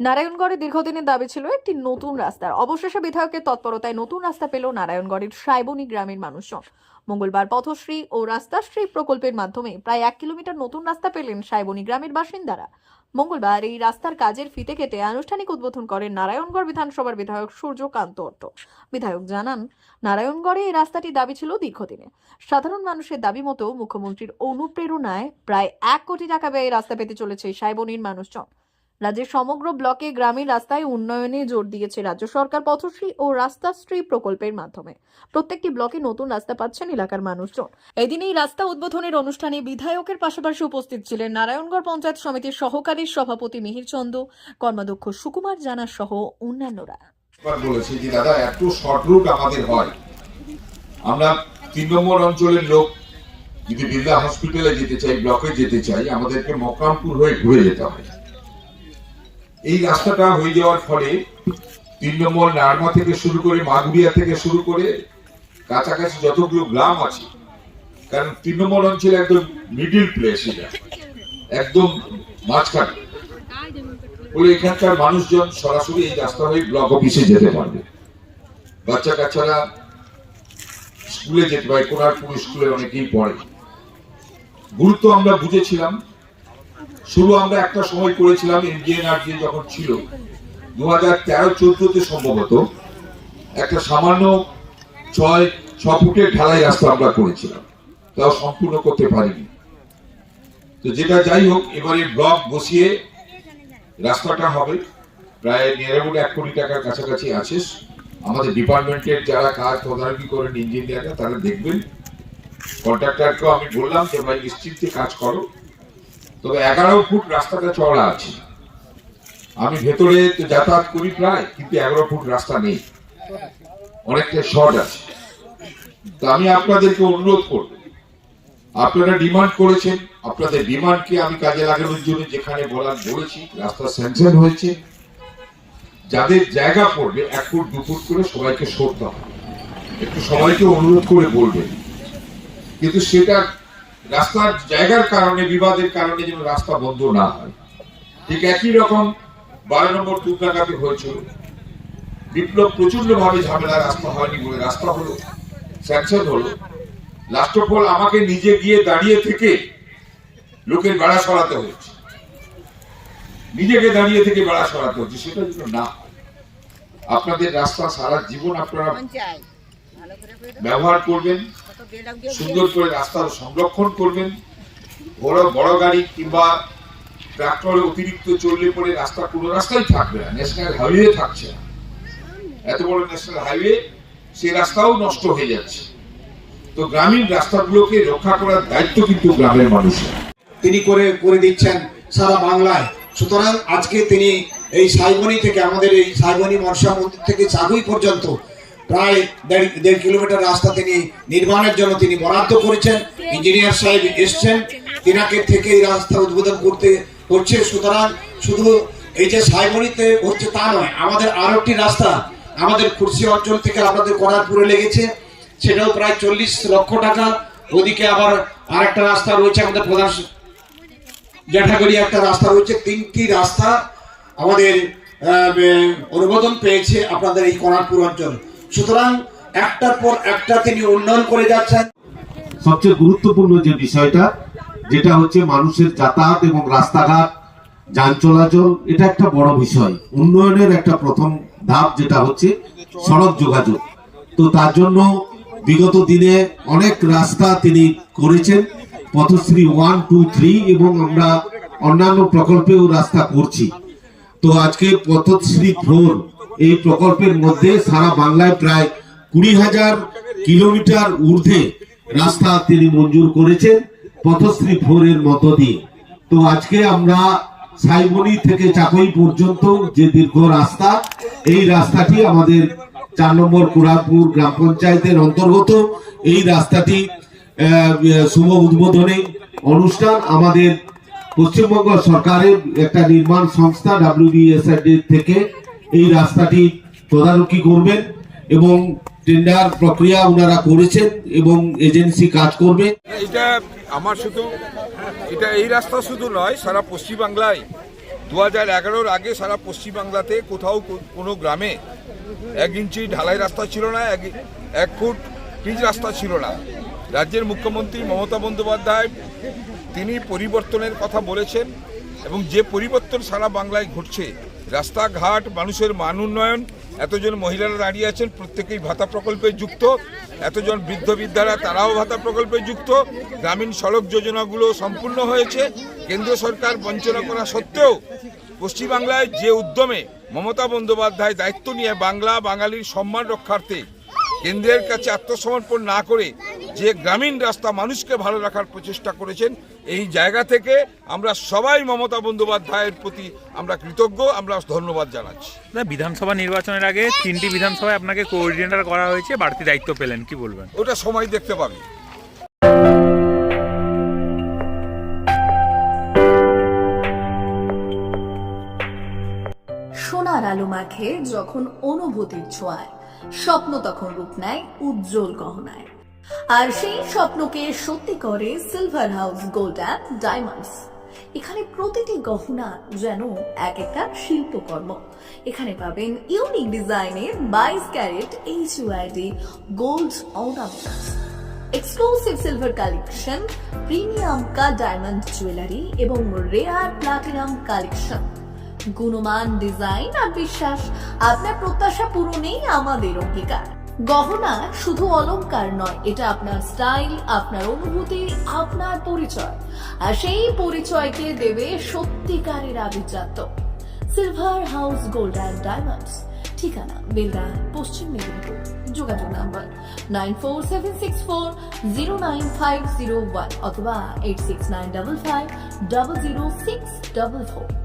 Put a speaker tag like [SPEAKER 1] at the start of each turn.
[SPEAKER 1] নারায়ণগড়ে দীর্ঘদিনের দাবি ছিল একটি নতুন রাস্তার। অবশেষে বিধায়কের তৎপরতায় নতুন রাস্তা পেল নারায়ণগড়ের সাইবনী গ্রামের মানুষজন। মঙ্গলবার পথশ্রী ও রাস্তাশ্রী প্রকল্পের মাধ্যমে প্রায় 1 কিলোমিটার নতুন রাস্তা পেলেন সাইবনী গ্রামের বাসিন্দারা। মঙ্গলবার এই রাস্তার কাজের ফিতে কেটে আনুষ্ঠানিক উদ্বোধন করেন নারায়ণগড় বিধানসভার বিধায়ক সূর্যকান্ত অট্ট। বিধায়ক জানান, নারায়ণগড়ে এই রাস্তাটি দাবি ছিল দীর্ঘদিনে। সাধারণ মানুষের দাবি মতো মুখ্যমন্ত্রীর অনুপ্রেরণায় প্রায় 1 কোটি টাকা ব্যয়ে রাস্তা পেতে চলেছে সাইবনীর মানুষজন। রাজ্যের সমগ্র ব্লকে গ্রামীণ রাস্তায় উন্নয়নে জোর দিয়েছে রাজ্য সরকার পথশ্রী ও রাস্তাশ্রী প্রকল্পের মাধ্যমে। প্রত্যেকটি ব্লকে নতুন রাস্তা পাচ্ছেন এলাকার মানুষজন। এদিন এই রাস্তা উদ্বোধনের অনুষ্ঠানে বিধায়কের পাশাপাশি উপস্থিত ছিলেন নারায়ণগড় পঞ্চায়েত সমিতির সহকারী সভাপতি মিহির চন্দ, কর্মাধ্যক্ষ সুকুমার জানা সহ অন্যান্যরা।
[SPEAKER 2] বলেছি যে দাদা এত শর্ট রুট আমাদের হয়, আমরা 3 নম্বর অঞ্চলের লোক যদি বিড়লা হসপিটালে যেতে চাই, ব্লকে যেতে চাই, আমাদেরকে মকরামপুর হয়ে ঘুরে যেতে হয়। এই রাস্তাটা হয়ে যাওয়ার ফলে 3 নম্বর নারমা থেকে শুরু করে মাগুরিয়া থেকে শুরু করে কাছাকাছি যতগুলো গ্রাম আছে, কারণ 3 নম্বর অঞ্চলে একদম মিডিল প্লেস, এটা একদম মাঝখানে বলে এখানকার মানুষজন সরাসরি এই রাস্তা হয়ে ব্লক অফিসে যেতে পারবে। বাচ্চা কাচ্চারা স্কুলে যেতে পারে, কোনারপুর স্কুলে অনেকেই পড়ে। গুরুত্ব আমরা বুঝেছিলাম। শুরু আমরা একটা সময় করেছিলাম এনজিএনআরজি যখন ছিল 2013-14 সম্ভবত, একটা সামান্য 6 ফুটের ঢালাই রাস্তা আমরা করেছিলাম, তাও সম্পূর্ণ করতে পারিনি। তো যেটা যাই হোক, এবারে ব্লক বসিয়ে রাস্তাটা হবে, প্রায় 1 কোটি টাকার কাছাকাছি আছে। আমাদের ডিপার্টমেন্টের যারা কাজ তদারকি করেন ইঞ্জিনিয়াররা, তারা দেখবেন। কন্ট্রাক্টরকেও আমি বললাম যে ভাই নিশ্চিন্তে কাজ করো। তবে 11 ফুট রাস্তাটা চওড়া আছে। আমি ভেতরে তো যাতায়াত করি প্রায়, কিন্তু 11 ফুট রাস্তা নেই, অনেকটা শর্ট আছে। তো আমি আপনাদেরকে অনুরোধ করব, আপনারা ডিমান্ড করেছেন, আপনাদের ডিমান্ডকে আমি কাজে লাগানোর জন্য যেখানে বলার বলেছি, রাস্তা স্যাংশন হয়েছে। যাদের জায়গা পড়বে 1 ফুট 2 ফুট করে সবাইকে সরতে হবে, একটু সবাইকে অনুরোধ করে বলবেন। কিন্তু সেটা রাস্তার জায়গার কারণে, বিবাদের কারণে যেন রাস্তা বন্ধ না হয়। ঠিক একই রকম 12 নম্বর টুকরাঘাটে হয়েছিল, বিপ্লব প্রচন্ড ভাবে ঝামেলা, রাস্তা হয়নি বলে রাস্তা হলো, স্যাংশন হলো। লাস্ট অফ অল আমাকে নিজে গিয়ে দাঁড়িয়ে থেকে লোকের বেড়া সরাতে হয়েছে, নিজেকে দাঁড়িয়ে থেকে বেড়া সরাতে হচ্ছে। সেটা যেন না হয়। আপনাদের রাস্তা সারা জীবন আপনারা ব্যবহার করবেন, সুন্দর করে রাস্তার সংরক্ষণ করবেন। বড় গাড়ি কিংবা ট্রাক্টরে অতিরিক্ত চললে পরে রাস্তা, কোনো রাস্তাই থাকবে না, ন্যাশনাল হাইওয়ে থাকছে না। এত বড় ন্যাশনাল হাইওয়ে, সেই রাস্তাও নষ্ট হয়ে যাচ্ছে। তো গ্রামীণ রাস্তাগুলোকে রক্ষা করার দায়িত্ব কিন্তু গ্রামের মানুষের।
[SPEAKER 3] তিনি করে দিচ্ছেন সারা বাংলায়। সুতরাং আজকে তিনি এই সাইবনী থেকে, আমাদের এই সাইবনী মনসা মন্দির থেকে চাগুই পর্যন্ত প্রায় 1.5 কিলোমিটার রাস্তা তিনি নির্মাণের জন্য তিনি বরাদ্দ করেছেন। ইঞ্জিনিয়ার সাহেব এসছেন, তিনাকে থেকে এই রাস্তা উদ্বোধন করছে। সুতরাং শুধু এই যে সাইবনীতে হচ্ছে তা নয়, আমাদের আরো একটি রাস্তা আমাদের খুরশি অঞ্চল থেকে আমাদের করারপুরে লেগেছে, সেটাও প্রায় 40 লক্ষ টাকা। ওদিকে আবার আরেকটা রাস্তা রয়েছে, আমাদের প্রধান জ্যাঠাগড়ি একটা রাস্তা রয়েছে। 3টি রাস্তা আমাদের অনুমোদন পেয়েছে আপনাদের এই কনারপুর অঞ্চল। সুতরাং একটার পর একটা তিনি উন্নয়ন করে যাচ্ছেন।
[SPEAKER 4] সবচেয়ে গুরুত্বপূর্ণ যে বিষয়টা, যেটা হচ্ছে মানুষের যাতায়াত এবং রাস্তাঘাট, যান চলাচল, এটা একটা বড় বিষয়। উন্নয়নের একটা প্রথম ধাপ যেটা হচ্ছে সড়ক যোগাযোগ। তো তার জন্য বিগত দিনে অনেক রাস্তা তিনি করেছেন, পথশ্রী 1, 2, 3, এবং আমরা অন্যান্য প্রকল্পেও রাস্তা করছি। তো আজকে পথশ্রী 4 এই প্রকল্পের মধ্যে সারা বাংলায় প্রায় 20,000 কিলোমিটার ঊর্ধ্বে রাস্তা তিনি মঞ্জুর করেছেন পথশ্রী 4 এর মধ্য দিয়ে। তো আজকে আমরা সাইবনী থেকে চাকই পর্যন্ত যে দীর্ঘ রাস্তা, এই রাস্তাটি আমাদের 4 নম্বর কুড়াপুর গ্রাম পঞ্চায়েতের অন্তর্গত। এই রাস্তাটি শুভ উদ্বোধনী অনুষ্ঠান আমাদের পশ্চিমবঙ্গ সরকারের একটা নির্মাণ সংস্থা WBSID থেকে এই রাস্তাটি তদারকি করবেন এবং টেন্ডার প্রক্রিয়া ওনারা করেছেন এবং এজেন্সি কাজ করবে।
[SPEAKER 5] এটা আমার শুধু, এটা এই রাস্তা শুধু নয়, সারা পশ্চিমবাংলায়
[SPEAKER 2] 2011-র আগে সারা পশ্চিমবাংলাতে কোথাও কোনো গ্রামে 1 ইঞ্চি ঢালাই রাস্তা ছিল না, 1 ফুট পিচ রাস্তা ছিল না। রাজ্যের মুখ্যমন্ত্রী মমতা বন্দ্যোপাধ্যায় তিনি পরিবর্তনের কথা বলেছেন এবং যে পরিবর্তন সারা বাংলায় ঘটছে, রাস্তাঘাট, মানুষের মান উন্নয়ন, এতজন মহিলারা দাঁড়িয়ে আছেন প্রত্যেকেই ভাতা প্রকল্পে যুক্ত, এতজন বৃদ্ধ বৃদ্ধারা তারাও ভাতা প্রকল্পে যুক্ত, গ্রামীণ সড়ক যোজনাগুলো সম্পূর্ণ হয়েছে। কেন্দ্র সরকার বঞ্চনা করা সত্ত্বেও পশ্চিমবাংলায় যে উদ্যমে মমতা বন্দ্যোপাধ্যায় দায়িত্ব নিয়ে বাংলা বাঙালির সম্মান রক্ষার্থে কেন্দ্রের কাছে আত্মসমর্পণ না করে যে গ্রামীণ রাস্তা মানুষকে ভালো রাখার প্রচেষ্টা করেছেন, এই জায়গা থেকে আমরা সবাই মমতা বন্দ্যোপাধ্যায়ের প্রতি আমরা কৃতজ্ঞ, আমরা ধন্যবাদ জানাচ্ছি।
[SPEAKER 5] বিধানসভা নির্বাচনের আগে 3টি বিধানসভায় আপনাকে কোঅর্ডিনেটর করা হয়েছে, বাড়তি দায়িত্ব পেলেন, কি বলবেন?
[SPEAKER 2] ওটা সময় দেখতে পাবে।
[SPEAKER 1] সোনার আলো মাখে যখন অনুভূতির ছোঁয়ায়, স্বপ্ন তখন রূপ নেয় উজ্জ্বল গহনায়। আর সেই স্বপ্নকে সত্যি করে silver house gold and diamonds. এখানে প্রতিটি গহনা যেন এক একটা শিল্পকর্ম। এখানে পাবেন ইউনিক ডিজাইনের 22 carat HUID gold ornaments, exclusive silver collection, premium cut diamond jewellery এবং রেয়ার প্লাটিনাম কালেকশন। গুণমান, ডিজাইন আর বিশ্বাস, আপনার প্রত্যাশা পূরণেই আমাদের অঙ্গীকার। গহনা শুধু অলংকার নয়, এটা আপনার স্টাইল, আপনার অনুভূতি, আপনার পরিচয়। আর সেই পরিচয়কে দেবে সত্যিকারের আভিজাত্য। Silver house gold and diamonds, ঠিকানা বেলদা, পশ্চিম মেদিনীপুর। যোগাযোগ নাম্বার 9476409501 অথবা 8695500644।